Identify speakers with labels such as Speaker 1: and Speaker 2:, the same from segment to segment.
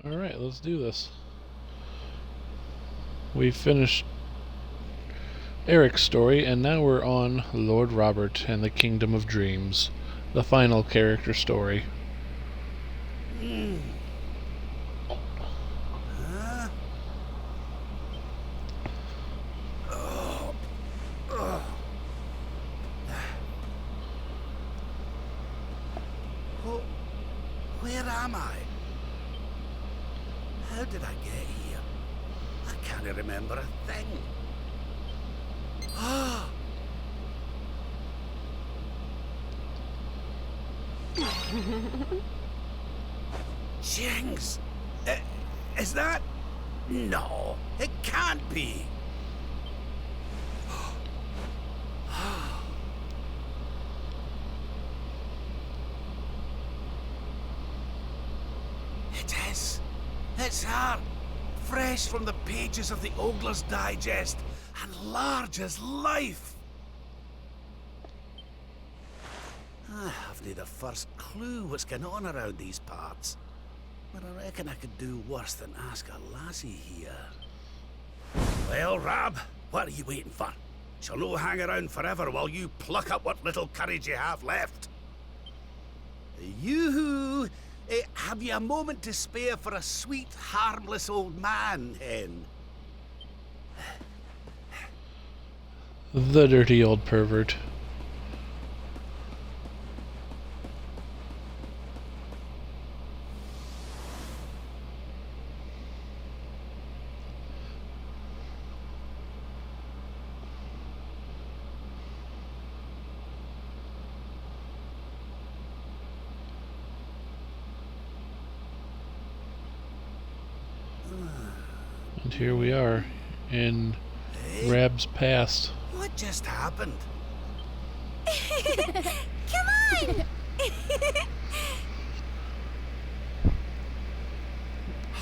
Speaker 1: Alright, let's do this. We finished Eric's story, and now we're on Lord Robert and the Kingdom of Dreams, the final character story.
Speaker 2: Huh? Where am I? How did I get here? I can't remember a thing. Ah! Jings! Is that... No, it can't be. It is. It's her. Fresh from the pages of the Ogler's Digest and large as life. I've nae the first clue what's going on around these parts. But I reckon I could do worse than ask a lassie here. Well, Rab, what are you waiting for? She'll no hang around forever while you pluck up what little courage you have left. Yoo-hoo! Have you a moment to spare for a sweet, harmless old man, Hen?
Speaker 1: The dirty old pervert. And here we are, in Rab's past.
Speaker 2: What just happened?
Speaker 3: Come on!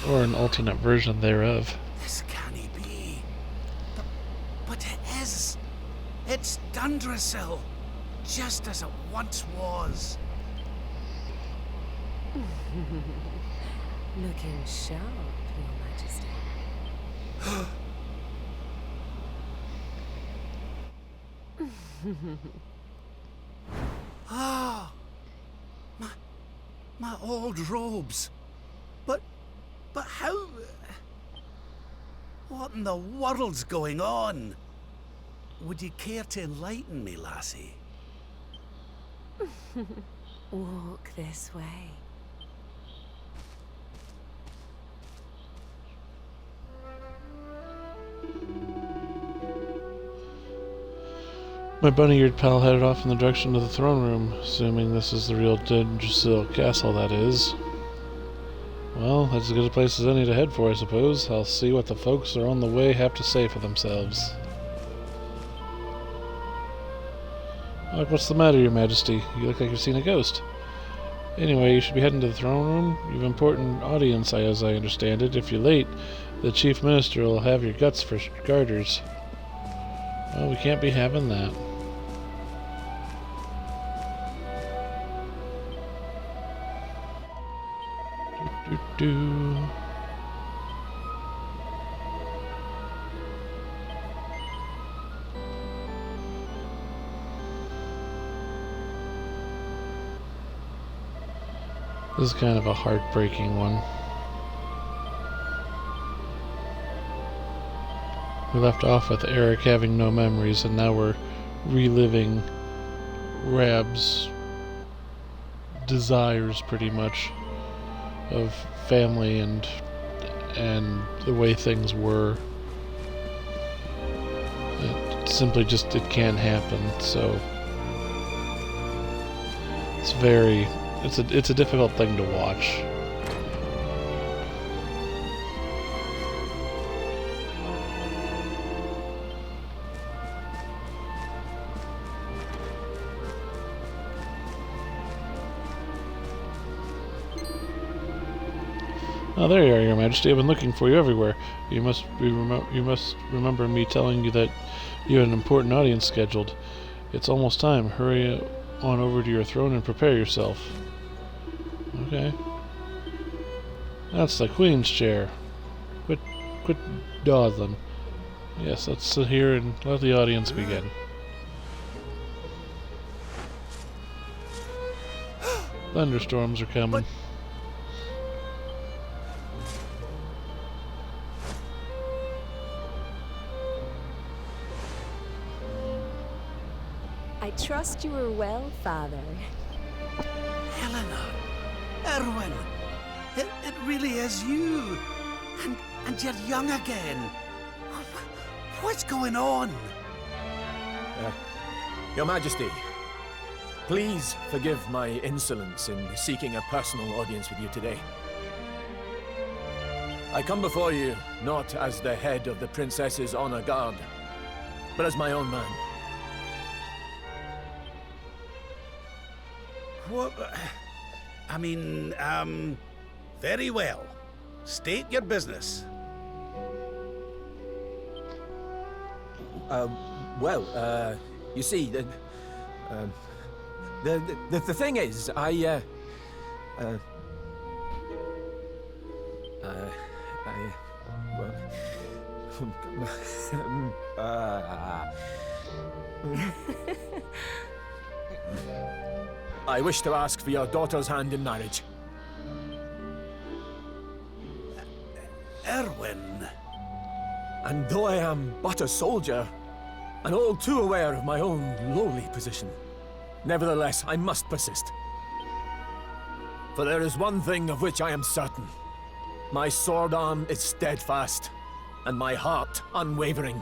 Speaker 1: Or an alternate version thereof.
Speaker 2: This can't be. But it is. It's Dundrasil, just as it once was.
Speaker 3: Looking sharp, Your Majesty.
Speaker 2: Ah, my old robes. But how? What in the world's going on? Would you care to enlighten me, lassie?
Speaker 3: Walk this way.
Speaker 1: My bunny-eared pal headed off in the direction of the throne room, assuming this is the real Dundrasil castle, that is. Well, that's as good a place as any to head for, I suppose. I'll see what the folks are on the way have to say for themselves. What's the matter, Your Majesty? You look like you've seen a ghost. Anyway, you should be heading to the throne room. You've an important audience, as I understand it. If you're late, the Chief Minister will have your guts for garters. Well, we can't be having that. Do. This is kind of a heartbreaking one. We left off with Eric having no memories, and now we're reliving Rab's desires, pretty much, of family and the way things were. It simply just, it can't happen. So it's a difficult thing to watch. Oh, there you are, Your Majesty. I've been looking for you everywhere. You must remember me telling you that you had an important audience scheduled. It's almost time. Hurry on over to your throne and prepare yourself. Okay. That's the Queen's chair. Quit dawdling. Yes, let's sit here and let the audience begin. Thunderstorms are coming.
Speaker 3: I trust you are well, Father.
Speaker 2: Eleanor, Erwin, it really is you. And you're young again. What's going on?
Speaker 4: Your Majesty, please forgive my insolence in seeking a personal audience with you today. I come before you not as the head of the Princess's Honor Guard, but as my own man.
Speaker 2: What? I mean, very well. State your business.
Speaker 4: You see, the thing is, I wish to ask for your daughter's hand in marriage.
Speaker 2: Erwin.
Speaker 4: And though I am but a soldier, and all too aware of my own lowly position, nevertheless I must persist. For there is one thing of which I am certain. My sword arm is steadfast, and my heart unwavering.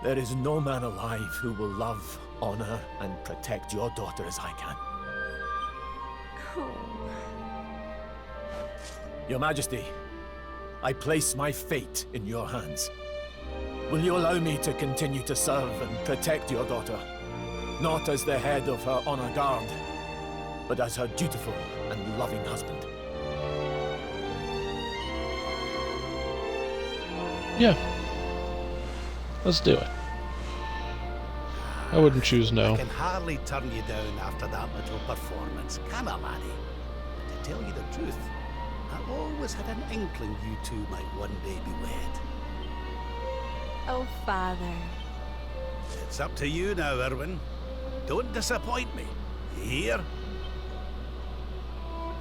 Speaker 4: There is no man alive who will love, honor, and protect your daughter as I can. Your Majesty, I place my fate in your hands. Will you allow me to continue to serve and protect your daughter? Not as the head of her honor guard, but as her dutiful and loving husband.
Speaker 1: Yeah. Let's do it. I wouldn't choose no.
Speaker 2: I can hardly turn you down after that little performance, can I, laddie? But to tell you the truth, I always had an inkling you two might one day be wed.
Speaker 3: Oh, Father.
Speaker 2: It's up to you now, Erwin. Don't disappoint me. Here?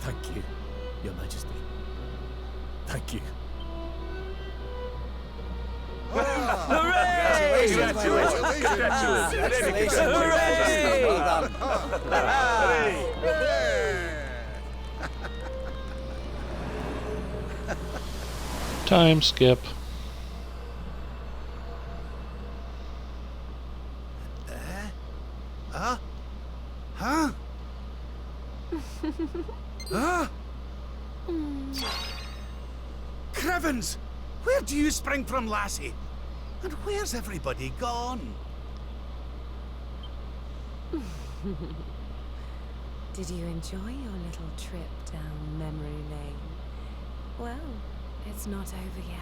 Speaker 4: Thank you, Your Majesty. Thank you.
Speaker 1: Time skip.
Speaker 2: Huh? Huh? Huh? Crivens! Where do you spring from, lassie? And where's everybody gone?
Speaker 3: Did you enjoy your little trip down memory lane? Well, it's not over yet.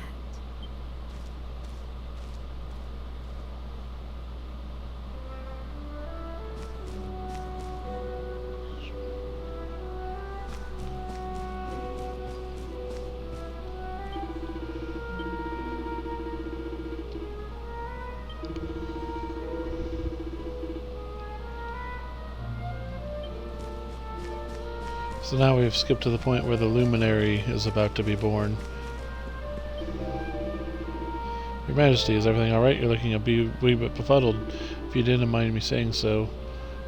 Speaker 1: So now we've skipped to the point where the luminary is about to be born. Your Majesty, is everything alright? You're looking a wee bit befuddled. If you didn't mind me saying so.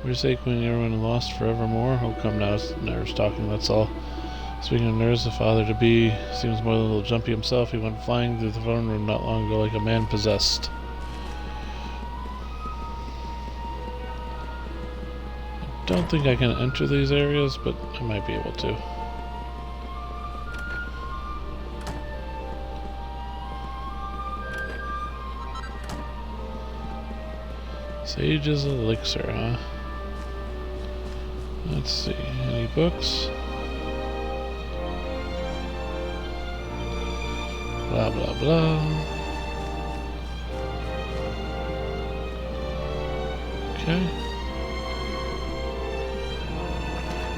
Speaker 1: Would you say Queen Erwin lost forevermore? Oh, come now, it's nerves talking, that's all. Speaking of nerves, the father-to-be seems more than a little jumpy himself. He went flying through the throne room not long ago like a man possessed. Don't think I can enter these areas, but I might be able to. Sage's Elixir, huh? Let's see, any books? Blah blah blah. Okay.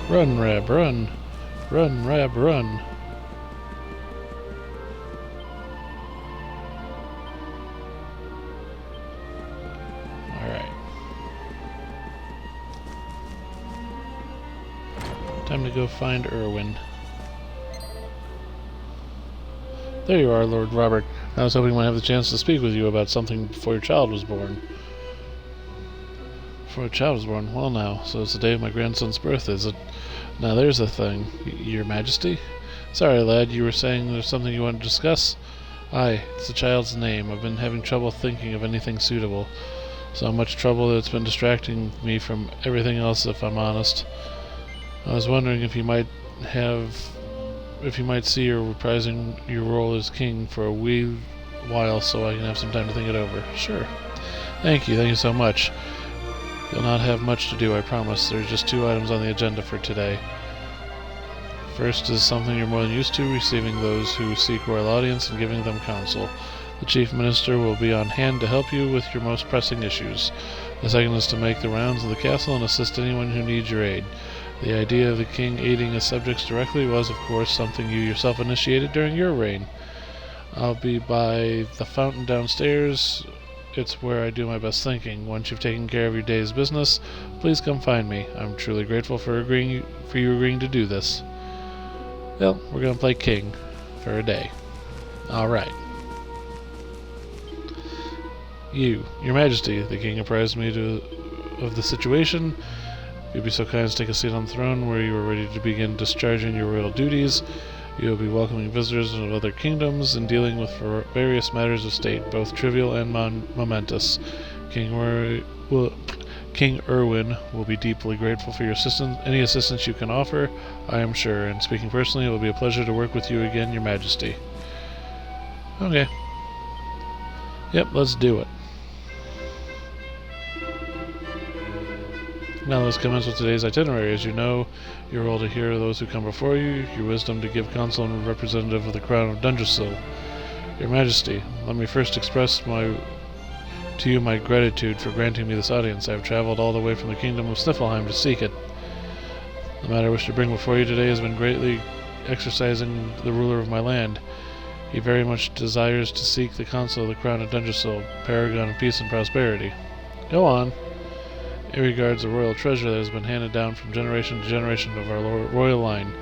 Speaker 1: Run, Rab, run. Run, Rab, run. Time to go find Erwin. There you are, Lord Robert. I was hoping I might have the chance to speak with you about something before your child was born. Before a child was born? Well now, so it's the day of my grandson's birth, is it? Now there's the thing. Your Majesty? Sorry, lad, you were saying there's something you want to discuss? Aye, it's the child's name. I've been having trouble thinking of anything suitable. So much trouble that it's been distracting me from everything else, if I'm honest. I was wondering if you might see you're reprising your role as king for a wee while so I can have some time to think it over. Sure. Thank you so much. You'll not have much to do, I promise. There's just 2 items on the agenda for today. First is something you're more than used to, receiving those who seek royal audience and giving them counsel. The Chief Minister will be on hand to help you with your most pressing issues. The second is to make the rounds of the castle and assist anyone who needs your aid. The idea of the king aiding his subjects directly was, of course, something you yourself initiated during your reign. I'll be by the fountain downstairs. It's where I do my best thinking. Once you've taken care of your day's business, please come find me. I'm truly grateful for you agreeing to do this. Well, we're going to play king for a day. Alright. Your Majesty, the king apprised me of the situation. If you'd be so kind as to take a seat on the throne where you are ready to begin discharging your royal duties. You will be welcoming visitors of other kingdoms and dealing with various matters of state, both trivial and momentous. King Erwin will be deeply grateful for your assistance, any assistance you can offer, I am sure, and speaking personally, it will be a pleasure to work with you again, Your Majesty. Okay. Yep, let's do it. Now let's commence with today's itinerary. As you know, your role to hear those who come before you, your wisdom to give counsel and representative of the crown of Dungeonsill. Your Majesty, let me first express to you my gratitude for granting me this audience. I have traveled all the way from the kingdom of Sniffelheim to seek it. The matter I wish to bring before you today has been greatly exercising the ruler of my land. He very much desires to seek the counsel of the crown of Dungeonsill, paragon of peace and prosperity. Go on. It regards a royal treasure that has been handed down from generation to generation of our royal line.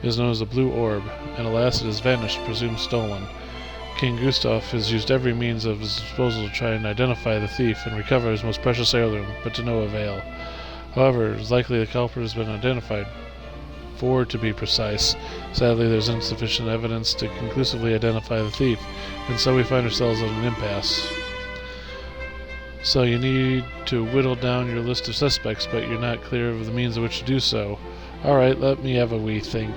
Speaker 1: It is known as the Blue Orb, and alas, it has vanished, presumed stolen. King Gustav has used every means of his disposal to try and identify the thief and recover his most precious heirloom, but to no avail. However, it is likely the culprit has been identified. 4 to be precise. Sadly, there is insufficient evidence to conclusively identify the thief, and so we find ourselves at an impasse. So you need to whittle down your list of suspects, but you're not clear of the means of which to do so. Alright, let me have a wee think.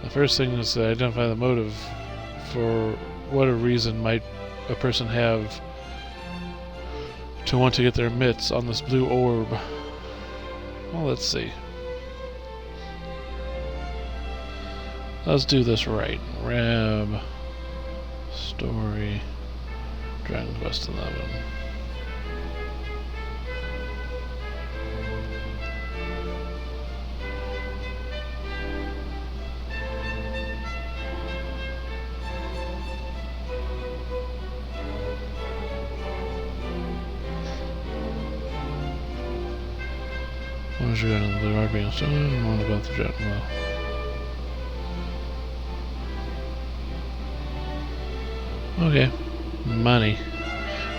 Speaker 1: The first thing is to identify the motive. For what a reason might a person have to want to get their mitts on this blue orb? Well, let's see. Let's do this right. Ram. Story. Dragonquest 11. What was your the Lord being stolen and one about the jet well. Okay. Money.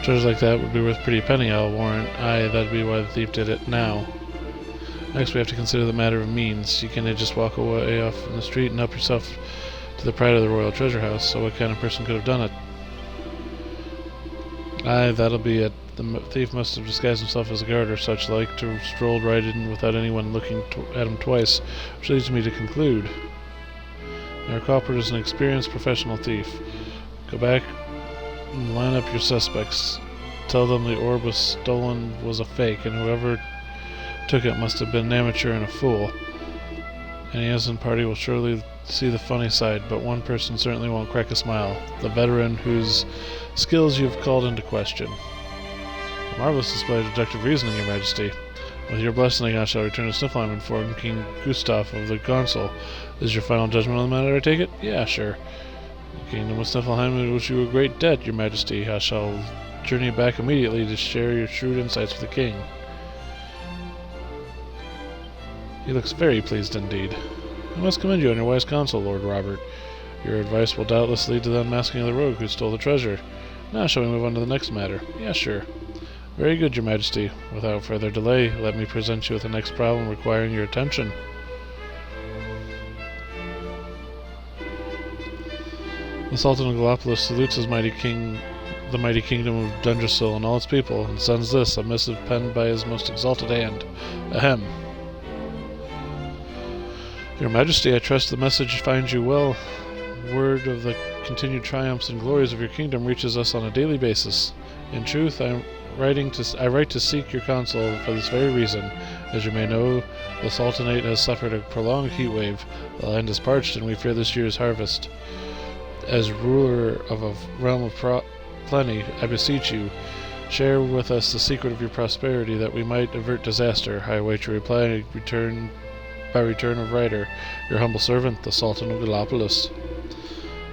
Speaker 1: Treasures like that would be worth a pretty penny, I'll warrant. Aye, that'd be why the thief did it now. Next we have to consider the matter of means. You can't just walk away off in the street and help yourself to the pride of the royal treasure house, so what kind of person could have done it? Aye, that'll be it. The thief must have disguised himself as a guard or such like to have strolled right in without anyone looking at him twice, which leads me to conclude. Our culprit is an experienced professional thief. Go back and line up your suspects. Tell them the orb was stolen was a fake, and whoever took it must have been an amateur and a fool. Any innocent party will surely see the funny side, but one person certainly won't crack a smile. The veteran whose skills you've called into question. A marvelous display of deductive reasoning, Your Majesty. With your blessing, I shall return to Sniffelheim and inform King Gustav of the council. Is your final judgment on the matter, I take it? Yeah, sure. The kingdom of Sniffelheim owes you a great debt, Your Majesty. I shall journey back immediately to share your shrewd insights with the king. He looks very pleased indeed. I must commend you on your wise counsel, Lord Robert. Your advice will doubtless lead to the unmasking of the rogue who stole the treasure. Now shall we move on to the next matter? Yes, sure. Very good, Your Majesty. Without further delay, let me present you with the next problem requiring your attention. The Sultan of Gallopolis salutes his mighty king, the mighty kingdom of Dundrasil and all its people, and sends this, a missive penned by his most exalted hand. Ahem. Your Majesty, I trust the message finds you well. Word of the continued triumphs and glories of your kingdom reaches us on a daily basis. In truth, I write to seek your counsel for this very reason. As you may know, the Sultanate has suffered a prolonged heat wave. The land is parched, and we fear this year's harvest. As ruler of a realm of plenty, I beseech you, share with us the secret of your prosperity, that we might avert disaster. I await your reply by return of writer, your humble servant, the Sultan of Gallopolis.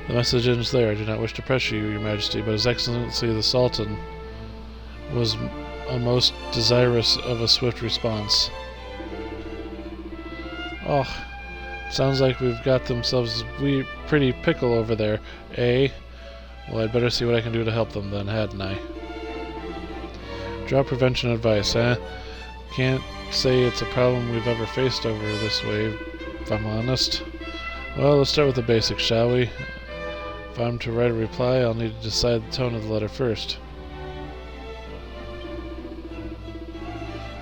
Speaker 1: The message ends there. I do not wish to pressure you, Your Majesty, but His Excellency the Sultan was most desirous of a swift response. Oh, sounds like we've got themselves a pretty pickle over there, eh? Well, I'd better see what I can do to help them then, hadn't I? Drought prevention advice, eh? Can't say it's a problem we've ever faced over this way, if I'm honest. Well, let's start with the basics, shall we? If I'm to write a reply, I'll need to decide the tone of the letter first.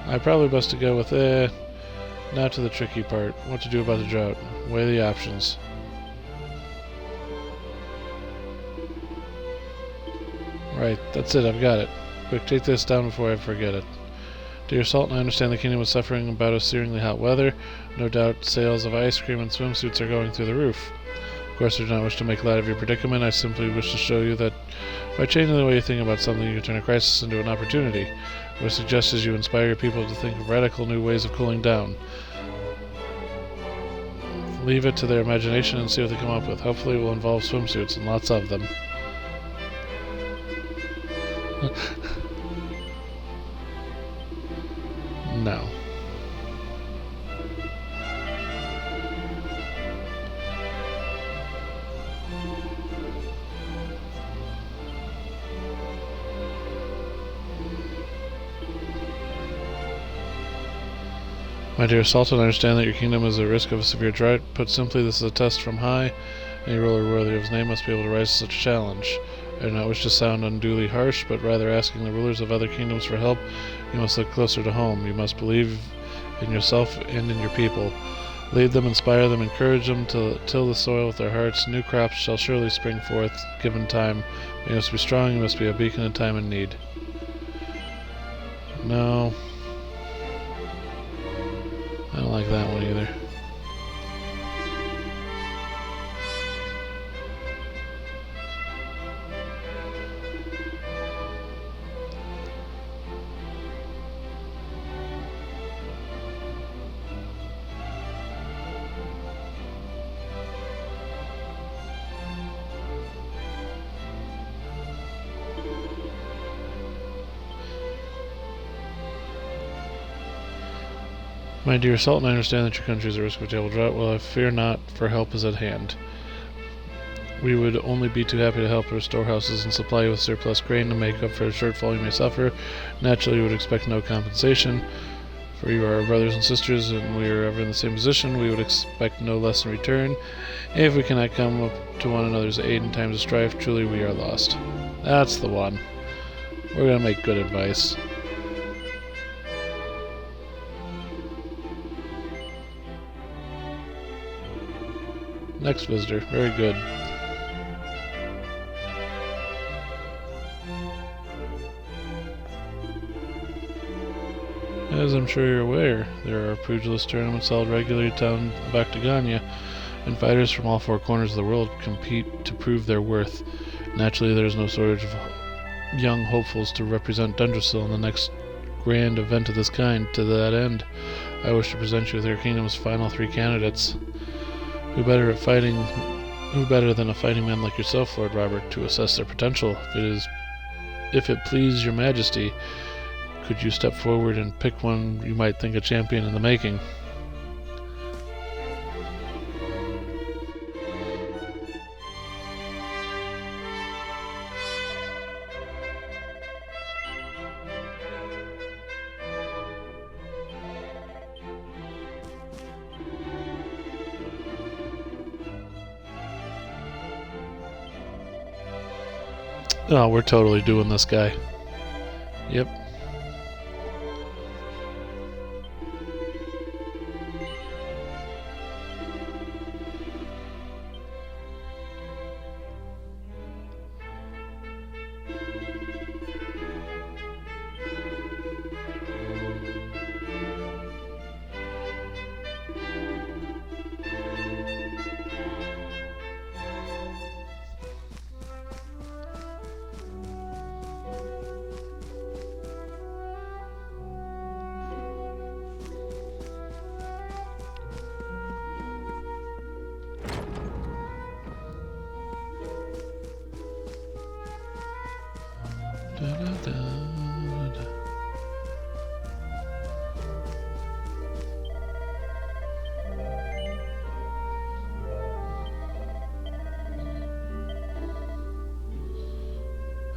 Speaker 1: I probably best to go with now to the tricky part. What to do about the drought. Weigh the options. Right, that's it, I've got it. Quick, take this down before I forget it. Dear Sultan, I understand the kingdom is suffering about searingly hot weather. No doubt sales of ice cream and swimsuits are going through the roof. Of course, I do not wish to make light of your predicament. I simply wish to show you that by changing the way you think about something, you can turn a crisis into an opportunity. What I suggest is you inspire your people to think of radical new ways of cooling down. Leave it to their imagination and see what they come up with. Hopefully it will involve swimsuits, and lots of them. No. My dear Sultan, I understand that your kingdom is at risk of a severe drought. Put simply, this is a test from high. Any ruler worthy of his name must be able to rise to such a challenge. I do not wish to sound unduly harsh, but rather asking the rulers of other kingdoms for help. You must look closer to home. You must believe in yourself and in your people. Lead them, inspire them, encourage them to till the soil with their hearts. New crops shall surely spring forth, given time. You must be strong, you must be a beacon in time and need. No. I don't like that one either. My dear Sultan, I understand that your country is at risk of a terrible drought. Well, I fear not, for help is at hand. We would only be too happy to help our storehouses and supply you with surplus grain to make up for the shortfall you may suffer. Naturally, you would expect no compensation, for you are our brothers and sisters, and we are ever in the same position. We would expect no less in return. If we cannot come up to one another's aid in times of strife, truly we are lost. That's the one. We're going to make good advice. Next visitor. Very good. As I'm sure you're aware, there are pugilist tournaments held regularly down Bactagania, and fighters from all four corners of the world compete to prove their worth. Naturally, there is no shortage of young hopefuls to represent Dundrasil in the next grand event of this kind. To that end, I wish to present you with your kingdom's final 3 candidates. Who better than a fighting man like yourself, Lord Robert, to assess their potential? If it please your Majesty, could you step forward and pick one you might think a champion in the making? Oh, we're totally doing this guy. Yep.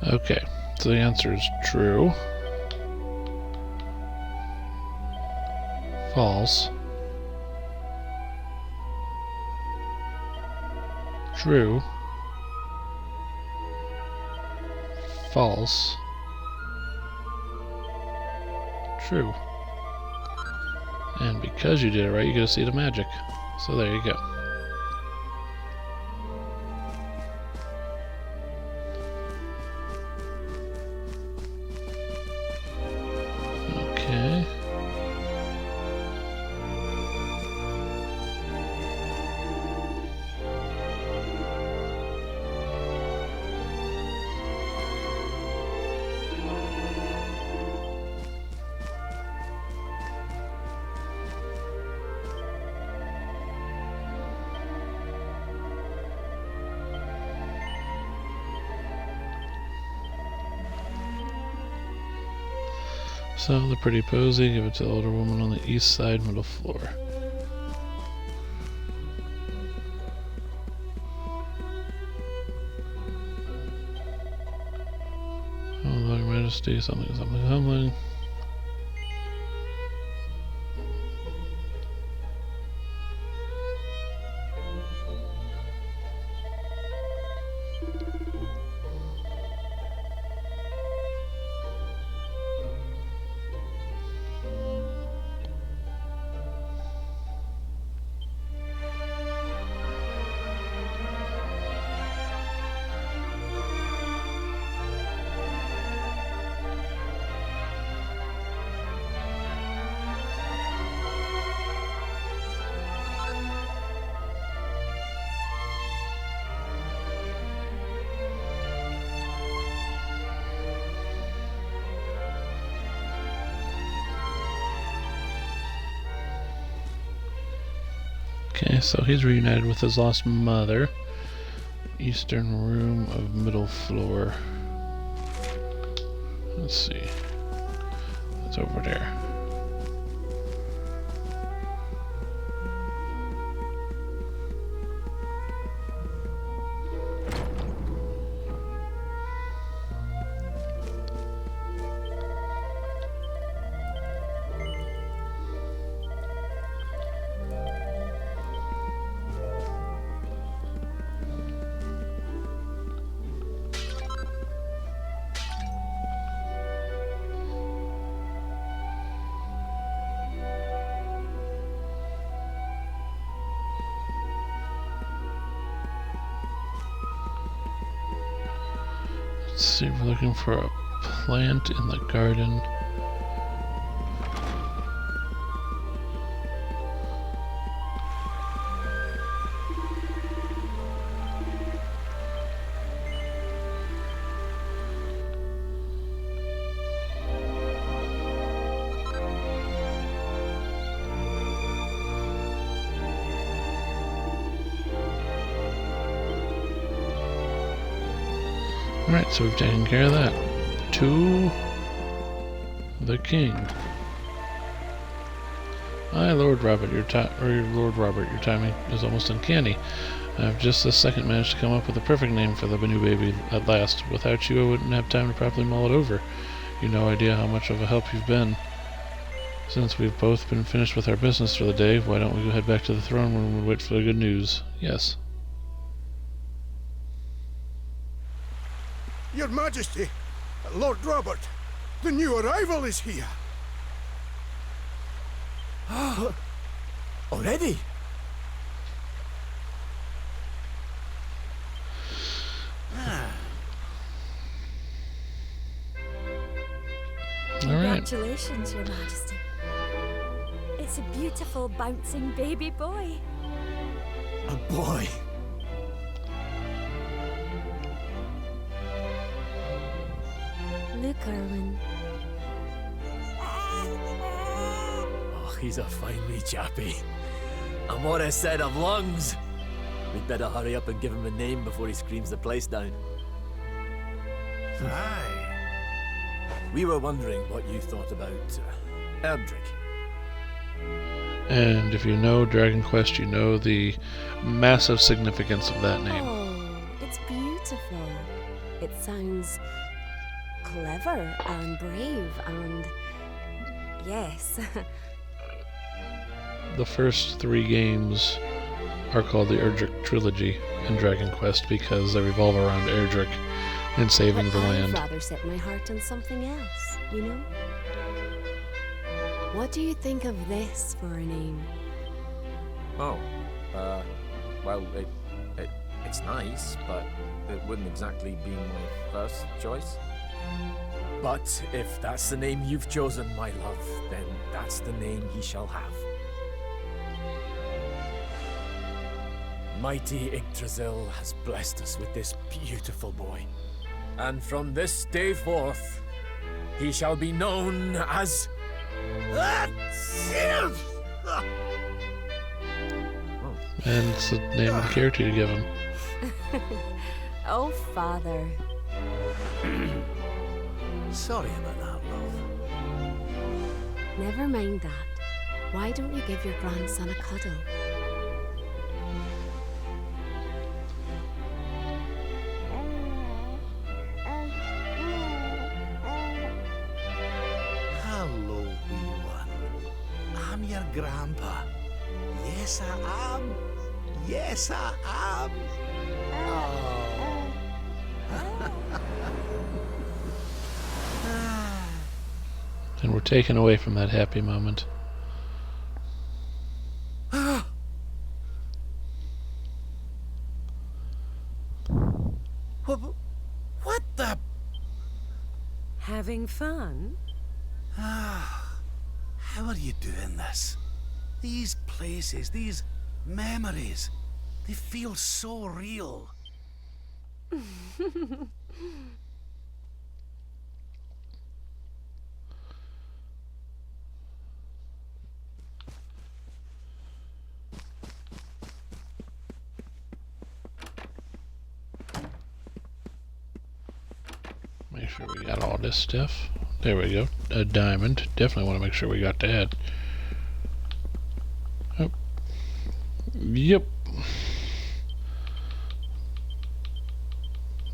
Speaker 1: Okay, so the answer is true. False. True. False. True. And because you did it right, you get a seed of magic. So there you go. Okay. So the pretty posy, give it to the older woman on the east side, middle floor. Oh, Your Majesty, something, something, something. Okay, so he's reunited with his lost mother. Eastern room of middle floor. Let's see. It's over there. Let's see, we're looking for a plant in the garden. Alright, so we've taken care of that. To the king. Hi, Lord Robert, your timing is almost uncanny. I've just this second managed to come up with a perfect name for the new baby at last. Without you, I wouldn't have time to properly mull it over. You've no idea how much of a help you've been. Since we've both been finished with our business for the day, why don't we go head back to the throne room and wait for the good news? Yes.
Speaker 5: Your Majesty, Lord Robert, the new arrival is here.
Speaker 4: Already?
Speaker 6: Congratulations, Your Majesty. It's a beautiful, bouncing baby boy.
Speaker 4: A boy.
Speaker 6: Look, Erwin.
Speaker 4: Oh, he's a fine wee chappie. And what a set of lungs! We'd better hurry up and give him a name before he screams the place down.
Speaker 2: Aye.
Speaker 4: We were wondering what you thought about Erdrick.
Speaker 1: And if you know Dragonquest, you know the massive significance of that name.
Speaker 6: Oh, it's beautiful. It sounds clever and brave and... yes.
Speaker 1: The first 3 games are called the Erdrick Trilogy in Dragonquest because they revolve around Erdrick and saving
Speaker 6: But
Speaker 1: the
Speaker 6: I'd
Speaker 1: land.
Speaker 6: rather set my heart on something else, you know? What do you think of this for a name?
Speaker 7: Oh, well, it's nice, but it wouldn't exactly be my first choice.
Speaker 4: But if that's the name you've chosen, my love, then that's the name he shall have. Mighty Yggdrasil has blessed us with this beautiful boy. And from this day forth, he shall be known as...
Speaker 1: And it's the name of the character you give him.
Speaker 6: Oh, Father.
Speaker 2: Sorry about that, love.
Speaker 6: Never mind that. Why don't you give your grandson a cuddle?
Speaker 2: Hello, wee one. I'm your grandpa. Yes, I am. Yes, I am. Oh.
Speaker 1: And we're taken away from that happy moment.
Speaker 2: What the...
Speaker 3: Having fun?
Speaker 2: How are you doing this? These places, these memories, they feel so real.
Speaker 1: Make sure we got all this stuff. There we go. A diamond. Definitely want to make sure we got that. Oh. Yep.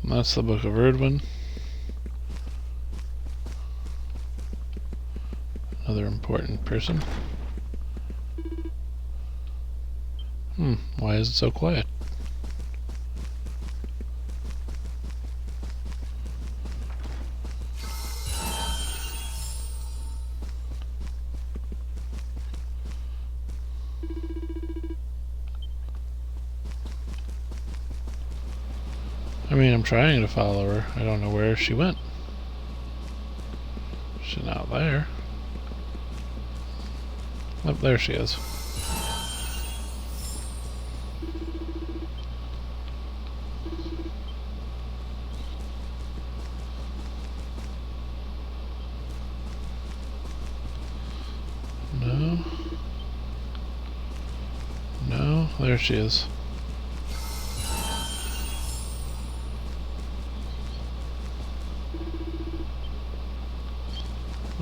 Speaker 1: That's the Book of Erdwin. Another important person. Why is it so quiet? I mean, I'm trying to follow her. I don't know where she went. She's not there. Oh, there she is. No. No, there she is.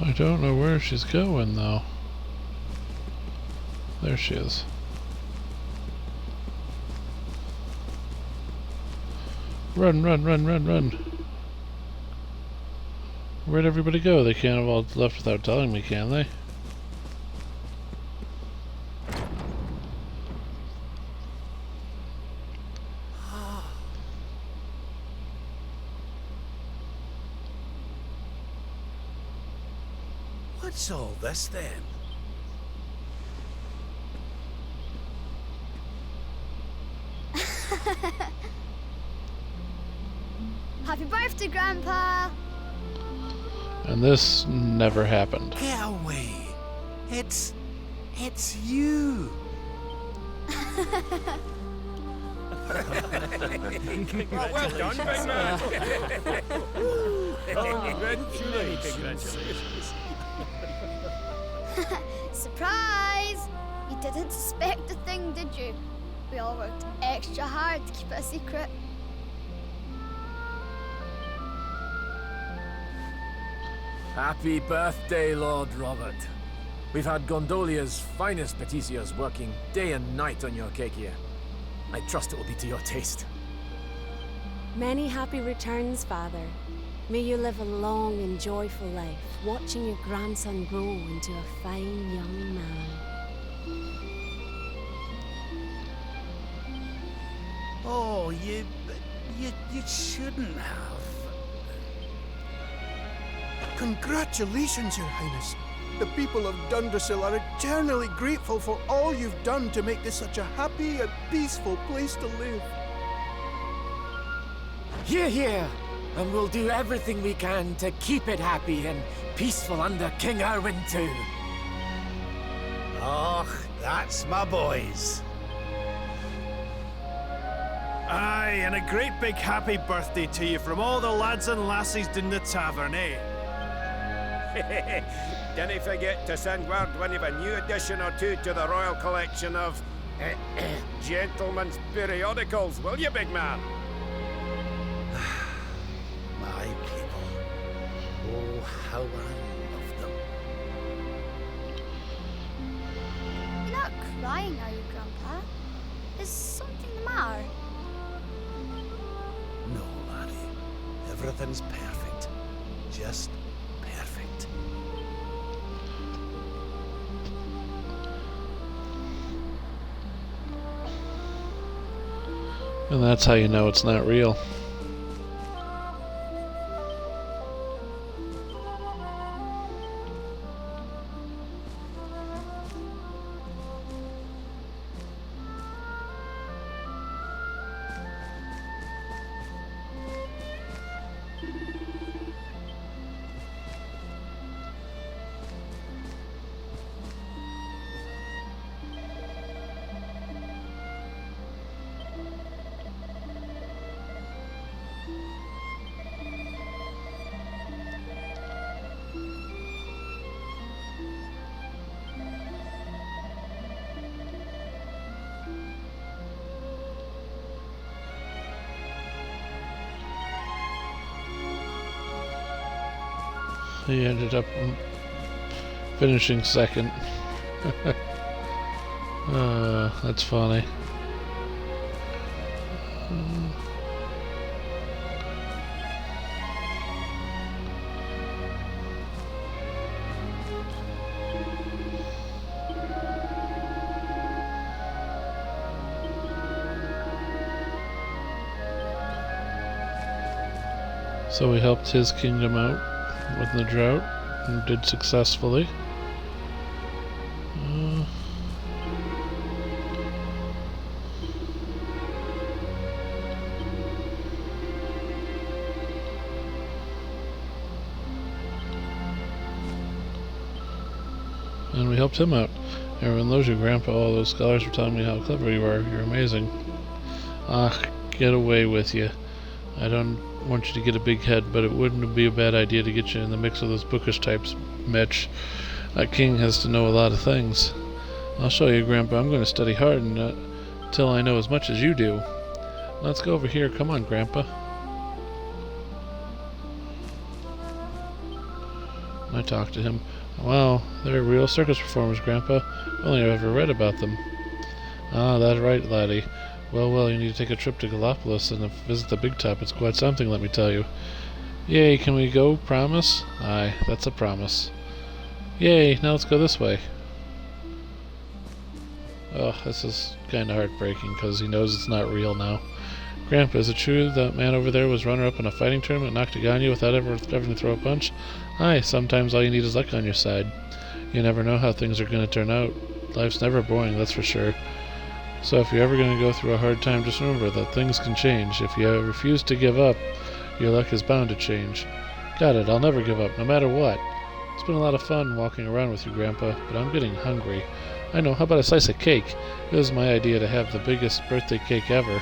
Speaker 1: I don't know where she's going, though. There she is. Run, run, run, run, run. Where'd everybody go? They can't have all left without telling me, can they?
Speaker 2: What's all this then?
Speaker 6: Happy birthday, Grandpa!
Speaker 1: And this never happened.
Speaker 2: Get away! It's you!
Speaker 8: Well done, big man. Congratulations.
Speaker 6: Surprise! You didn't suspect a thing, did you? We all worked extra hard to keep it a secret.
Speaker 4: Happy birthday, Lord Robert. We've had Gondolia's finest patissiers working day and night on your cake here. I trust it will be to your taste.
Speaker 3: Many happy returns, Father. May you live a long and joyful life, watching your grandson grow into a fine young man.
Speaker 2: Oh, you shouldn't have.
Speaker 5: Congratulations, Your Highness. The people of Dundrasil are eternally grateful for all you've done to make this such a happy and peaceful place to live.
Speaker 4: Hear, hear! And we'll do everything we can to keep it happy and peaceful under King Erwin too.
Speaker 2: Oh, that's my boys.
Speaker 8: Aye, and a great big happy birthday to you from all the lads and lassies in the tavern, eh?
Speaker 9: Didn't forget to send word when you've a new addition or two to the royal collection of gentlemen's periodicals, will you, big man?
Speaker 2: My people. Oh, how I love them.
Speaker 6: You're not crying, are you, Grandpa? Is something the matter?
Speaker 2: No, laddie. Everything's perfect. Just perfect.
Speaker 1: And that's how you know it's not real. He ended up finishing second. That's funny. So we helped his kingdom out with the drought and did successfully. And we helped him out. Everyone loves you, Grandpa. All those scholars were telling me how clever you are. You're amazing. Ah, get away with you. I don't want you to get a big head, but it wouldn't be a bad idea to get you in the mix of those bookish types, Mitch. That king has to know a lot of things. I'll show you, Grandpa. I'm going to study hard until I know as much as you do. Let's go over here. Come on, Grandpa. I talked to him. Wow, they're real circus performers, Grandpa. Only I've ever read about them. Ah, that's right, laddie. Well, you need to take a trip to Gallipolis and visit the Big Top. It's quite something, let me tell you. Yay, can we go? Promise? Aye, that's a promise. Yay, now let's go this way. Oh, this is kind of heartbreaking because he knows it's not real now. Grandpa, is it true that man over there was runner-up in a fighting tournament and knocked a Gagne without ever having to throw a punch? Aye, sometimes all you need is luck on your side. You never know how things are going to turn out. Life's never boring, that's for sure. So if you're ever going to go through a hard time, just remember that things can change. If you refuse to give up, your luck is bound to change. Got it, I'll never give up, no matter what. It's been a lot of fun walking around with you, Grandpa, but I'm getting hungry. I know, how about a slice of cake? It was my idea to have the biggest birthday cake ever.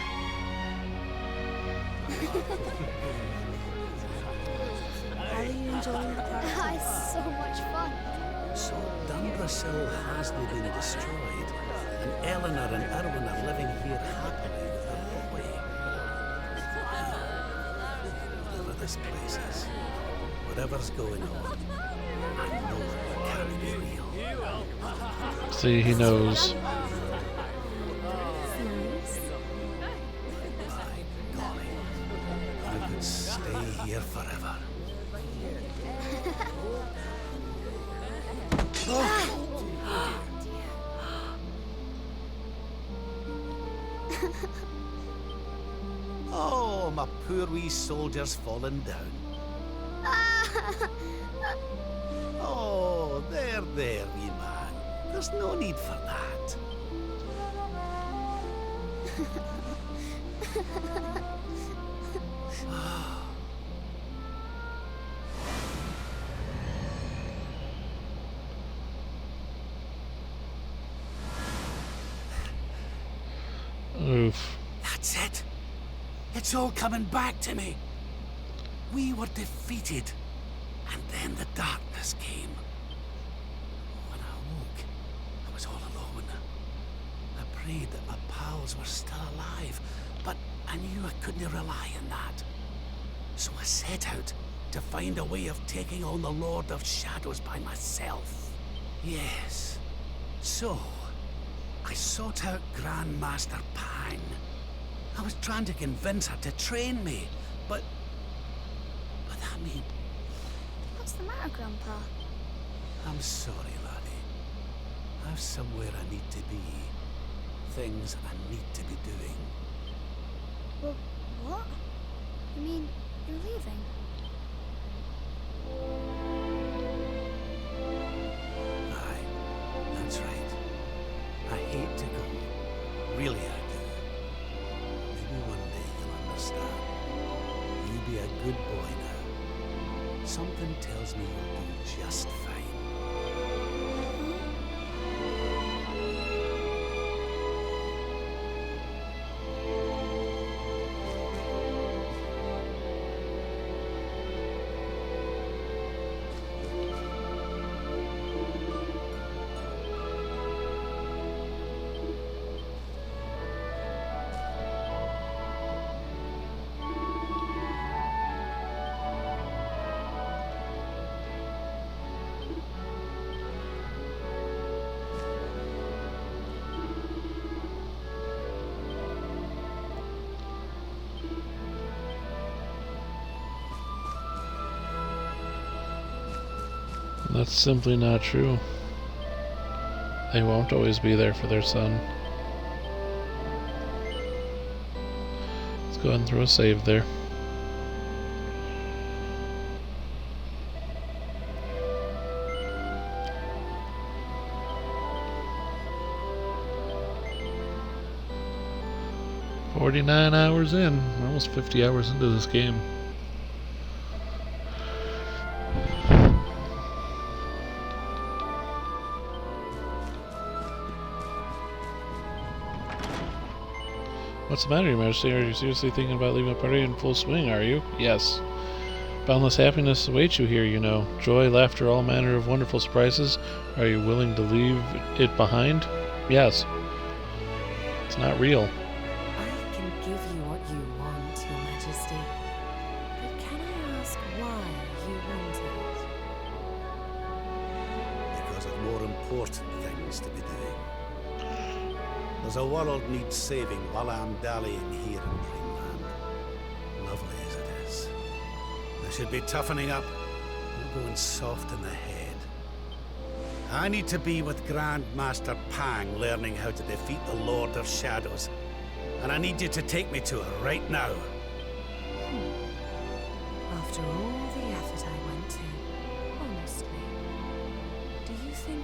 Speaker 3: Are you enjoying the party?
Speaker 6: It's so much fun.
Speaker 2: So Dundrasil hasn't been destroyed, and Eleanor and Erwin are living here happily with their boy. Whatever this place is, whatever's going on, I know it can't be real.
Speaker 1: See, he knows.
Speaker 3: It's nice.
Speaker 2: My golly, I could stay here forever. Oh, my poor wee soldier's fallen down. Oh, there, wee man. There's no need for that.
Speaker 1: Oof.
Speaker 2: That's it. It's all coming back to me. We were defeated, and then the darkness came. When I awoke, I was all alone. I prayed that my pals were still alive, but I knew I couldn't rely on that. So I set out to find a way of taking on the Lord of Shadows by myself. Yes. So, I sought out Grandmaster Pang. I was trying to convince her to train me, but that mean...
Speaker 6: What's the matter, Grandpa?
Speaker 2: I'm sorry, laddie. I've somewhere I need to be. Things I need to be doing.
Speaker 6: Well, what? You mean you're leaving?
Speaker 2: Aye, that's right. I hate to go. Really, I do. Maybe one day you'll understand. You be a good boy now. Something tells me you'll do just fine.
Speaker 1: That's simply not true. They won't always be there for their son. Let's go ahead and throw a save there. "49 hours in, almost 50 hours into this game." What's the matter, Your Majesty? Are you seriously thinking about leaving a party in full swing, are you? Yes. Boundless happiness awaits you here, you know. Joy, laughter, all manner of wonderful surprises. Are you willing to leave it behind? Yes. It's not real.
Speaker 3: I can give you what you want, Your Majesty. But can I ask why you want it?
Speaker 2: Because of more important things to be doing. There's a world needs saving while I'm dallying here in Greenland. Lovely as it is. I should be toughening up, not going soft in the head. I need to be with Grandmaster Pang learning how to defeat the Lord of Shadows. And I need you to take me to her right now.
Speaker 3: After all the effort I went to, honestly, do you think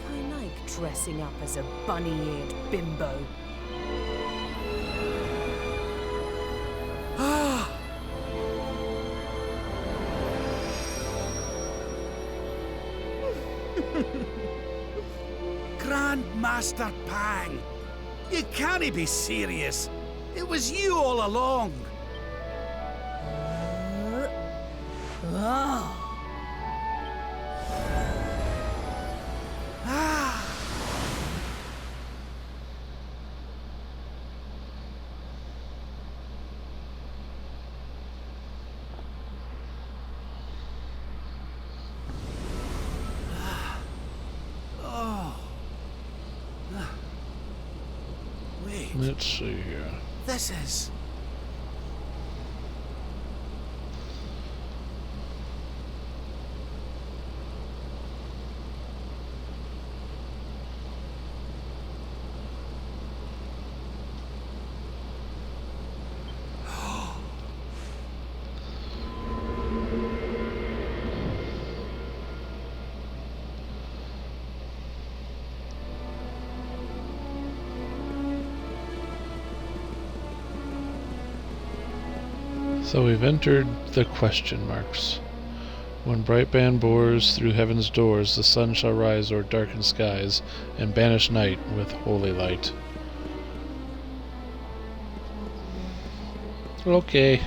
Speaker 10: dressing up as a bunny-eared bimbo.
Speaker 2: Grandmaster Pang! You can't be serious! It was you all along! Wait,
Speaker 1: Let's see here.
Speaker 2: this is...
Speaker 1: So we've entered the question marks. When bright band bores through heaven's doors, the sun shall rise o'er darkened skies, and banish night with holy light. Okay.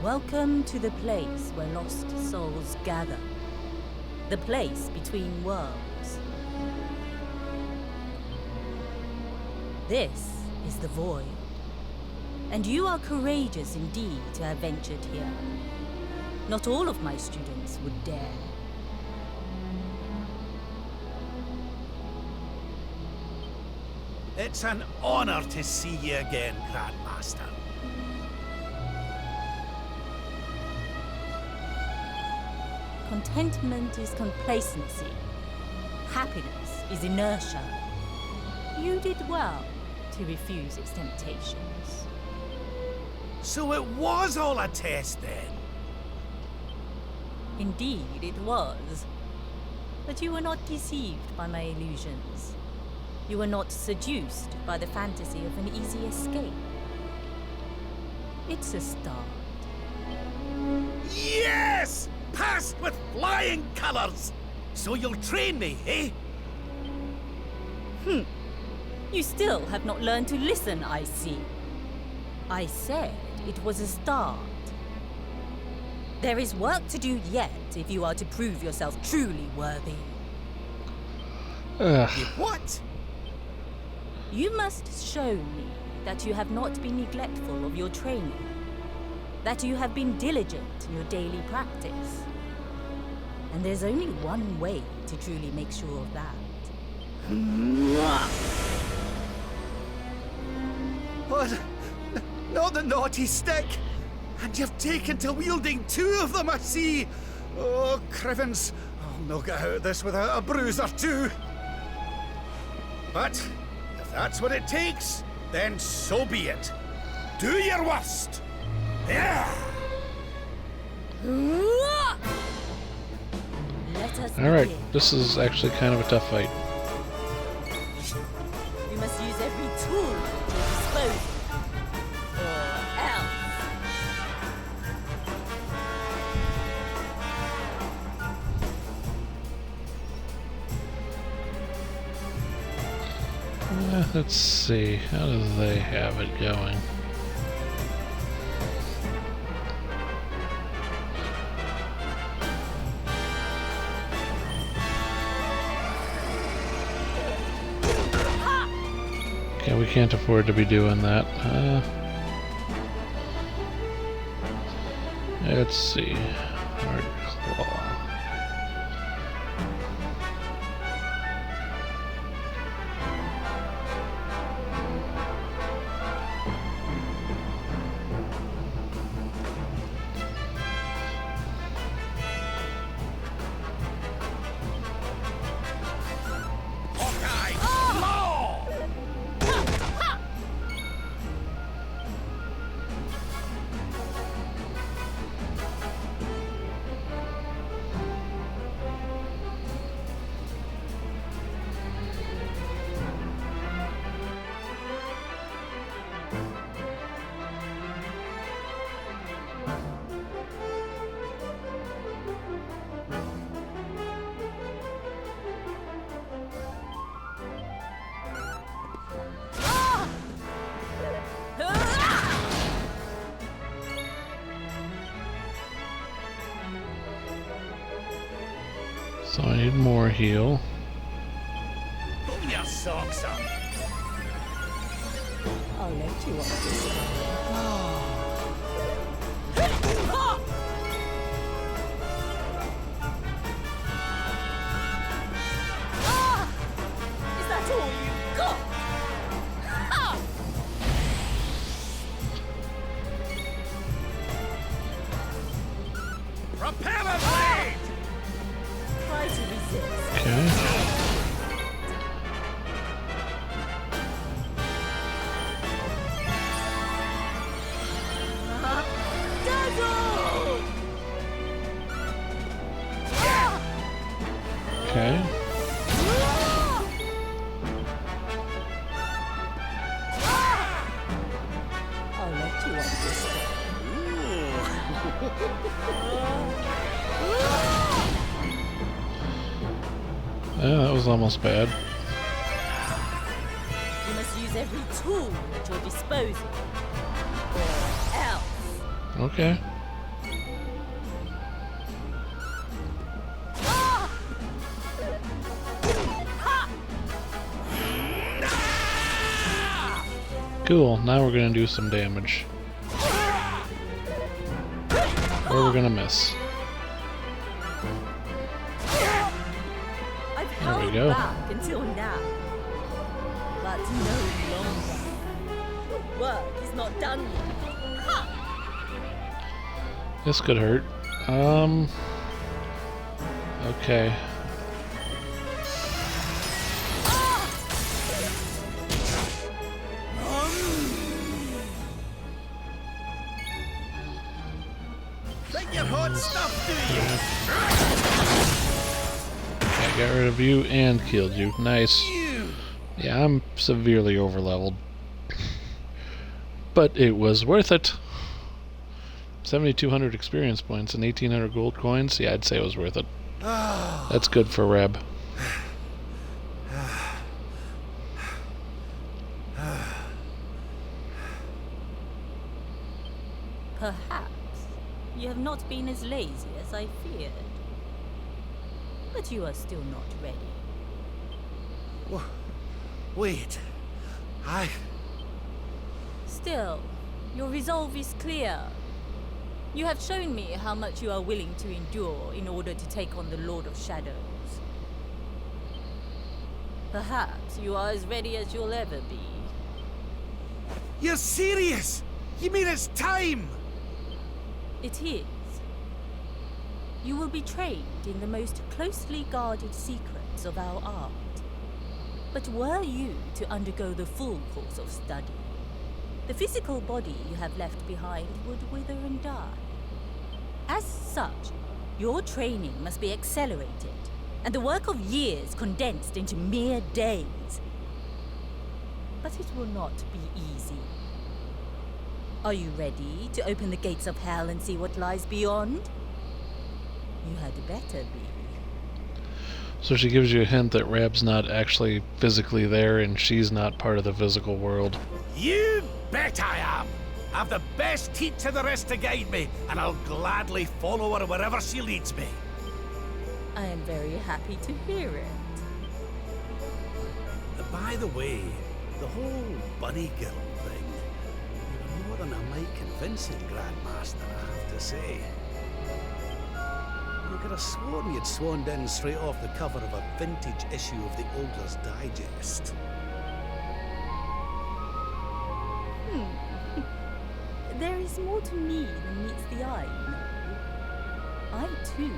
Speaker 10: Welcome to the place where lost souls gather. The place between worlds. This is the Void. And you are courageous indeed to have ventured here. Not all of my students would dare.
Speaker 2: It's an honor to see you again, Grandmaster.
Speaker 10: Contentment is complacency. Happiness is inertia. You did well to refuse its temptations.
Speaker 2: So it was all a test then?
Speaker 10: Indeed, it was. But you were not deceived by my illusions. You were not seduced by the fantasy of an easy escape. It's a start.
Speaker 2: Yes! Passed with flying colours! So you'll train me, eh?
Speaker 10: You still have not learned to listen, I see. I said it was a start. There is work to do yet if you are to prove yourself truly worthy.
Speaker 2: What?
Speaker 10: You must show me that you have not been neglectful of your training. That you have been diligent in your daily practice. And there's only one way to truly make sure of that.
Speaker 2: What? Not the naughty stick! And you've taken to wielding two of them, I see! Oh, Crivens, I'll not get out of this without a bruise or two. But, if that's what it takes, then so be it. Do your worst! Yeah!
Speaker 10: Let us
Speaker 1: Alright,
Speaker 10: begin.
Speaker 1: this is actually kind of a tough fight.
Speaker 10: You must use every tool at your disposal. Or else.
Speaker 1: Let's see, how do they have it going? Okay, we can't afford to be doing that. Let's see. Hard claw. So I need more heal.
Speaker 2: Pull your socks up.
Speaker 10: I'll let you off this one. Is that all you got?
Speaker 2: Propeller blade!
Speaker 10: Try to resist.
Speaker 1: Okay.
Speaker 10: Dazzle!
Speaker 1: Okay.
Speaker 10: I'll let you off this one.
Speaker 1: Yeah, that was almost bad.
Speaker 10: You must use every tool at your disposal. Or else.
Speaker 1: Okay. Cool, now we're gonna do some damage. Or we're gonna miss.
Speaker 10: I've
Speaker 1: There we
Speaker 10: held
Speaker 1: go.
Speaker 10: back until now. But no longer. Work is not done yet. Ha!
Speaker 1: This could hurt. Okay.
Speaker 2: Think you're hot stuff, do you?
Speaker 1: I got rid of you and killed you. Nice. Yeah, I'm severely overleveled. But it was worth it. 7,200 experience points and 1,800 gold coins. Yeah, I'd say it was worth it. That's good for Reb.
Speaker 10: Perhaps you have not been as lazy as I feared. But you are still not ready.
Speaker 2: Wait.
Speaker 10: Still, your resolve is clear. You have shown me how much you are willing to endure in order to take on the Lord of Shadows. Perhaps you are as ready as you'll ever be.
Speaker 2: You're serious? You mean it's time?
Speaker 10: It is. You will be trained in the most closely guarded secrets of our art. But were you to undergo the full course of study, the physical body you have left behind would wither and die. As such, your training must be accelerated, and the work of years condensed into mere days. But it will not be easy. Are you ready to open the gates of hell and see what lies beyond? You had better be.
Speaker 1: So she gives you a hint that Rab's not actually physically there and she's not part of the physical world.
Speaker 2: You bet I am! I've the best teacher there is to guide me, and I'll gladly follow her wherever she leads me.
Speaker 10: I am very happy to hear it.
Speaker 2: By the way, the whole bunny girl thing, you're more than a mite convincing, Grandmaster, I have to say. You could have sworn you'd swaned in straight off the cover of a vintage issue of the Ogler's Digest.
Speaker 10: There is more to me than meets the eye, you know. I, too,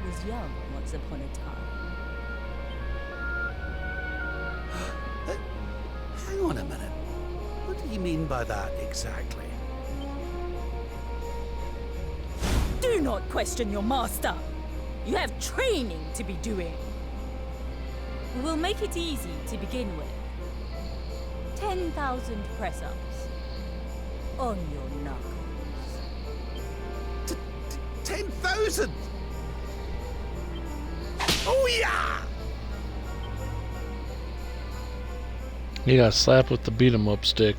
Speaker 10: was young once upon a time.
Speaker 2: Hang on a minute. What do you mean by that exactly?
Speaker 10: Do not question your master! You have training to be doing. We will make it easy to begin with. 10,000 press-ups. On your knuckles.
Speaker 2: 10,000! Oh yeah!
Speaker 1: You got slapped with the beat 'em up stick.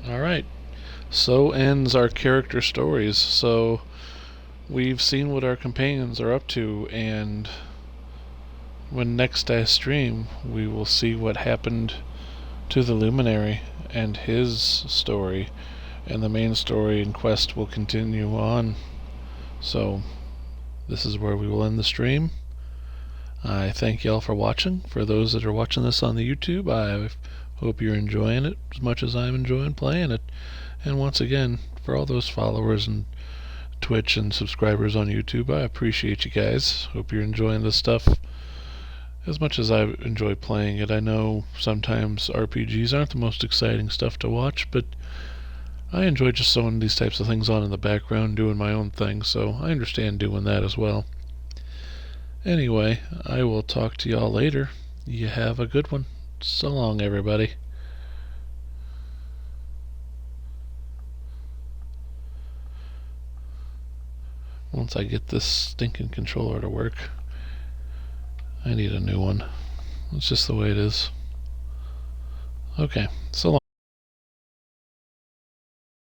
Speaker 1: Alright. so ends our character stories. So we've seen what our companions are up to, and when next I stream, we will see what happened to the Luminary and his story, and the main story and quest will continue on. So this is where we will end the stream. I thank y'all for watching. For those that are watching this on the YouTube, I hope you're enjoying it as much as I'm enjoying playing it. And once again, for all those followers and Twitch and subscribers on YouTube, I appreciate you guys. Hope you're enjoying this stuff as much as I enjoy playing it. I know sometimes RPGs aren't the most exciting stuff to watch, but I enjoy just throwing these types of things on in the background, doing my own thing, so I understand doing that as well. Anyway, I will talk to y'all later. You have a good one. So long, everybody. Once I get this stinking controller to work, I need a new one. It's just the way it is. Okay, so long.